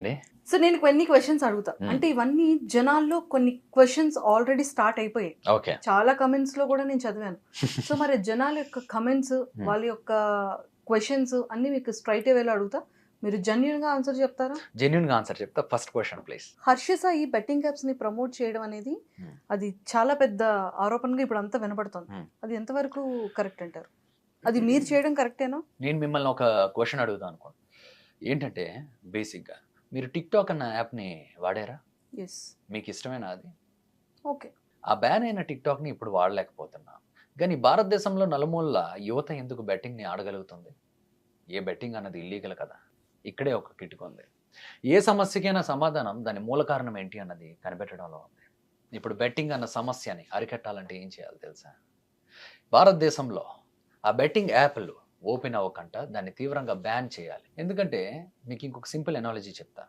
అండి. సో నేను కొన్ని క్వెషన్స్ అడుగుతా. హ్మ్. అంటే ఇవన్నీ జనాల్లో కొన్ని క్వెషన్స్ ఆల్రెడీ స్టార్ట్ అయిపోయాయి. ఓకే. చాలా కమెంట్స్‌లో కూడా నేను చదివాను. సో మరి జనాల యొక్క కమెంట్స్, హ్మ్. వాళ్ళ యొక్క క్వెషన్స్ అన్నీ మీకు స్ట్రెయిట్ అవేలో అడుగుతా. మీరు జెన్యూన్‌గా ఆన్సర్ చెప్తారా? జెన్యూన్‌గా ఆన్సర్ చెప్తా. First question please. Harsha Sai betting యాప్స్‌ని ప్రమోట్ చేయడం అనేది హ్మ్. అది చాలా పెద్ద ఆరోపణగా ఇప్పుడంతా వినపడుతోంది. హ్మ్. అది ఎంతవరకు కరెక్ట్ అంటారు? అది మీరు చేయడం కరెక్టేనా? నేను మిమ్మల్ని ఒక క్వెషన్ అడుగుదాం అనుకోండి. ఏంటంటే బేసిక్‌గా మీరు టిక్‌టాక్ అన్న యాప్‌ని వాడారా? యెస్. మీకిష్టమేనా అది? ఓకే. ఆ బ్యాన్ అయిన టిక్‌టాక్‌ని ఇప్పుడు వాడలేకపోతున్నాం. కానీ భారతదేశంలో నలుమూలల యువత ఎందుకు బెట్టింగ్‌ని ఆడగలుగుతుంది? ఏ బెట్టింగ్ అన్నది ఇల్లీగల్ కదా! ఇక్కడే ఒక కిటుకుంది. ఏ సమస్యకైనా సమాధానం దాని మూల కారణం ఏంటి అన్నది కనిపెట్టడంలో ఉంది. ఇప్పుడు బెట్టింగ్ అన్న సమస్యని అరికట్టాలంటే ఏం చేయాలో తెలుసా? భారతదేశంలో ఆ బెట్టింగ్ యాప్‌లు ఓపెన్ అవ్వకంట దాన్ని తీవ్రంగా బ్యాన్ చేయాలి. ఎందుకంటే మీకు ఇంకొక సింపుల్ అనాలజీ చెప్తా.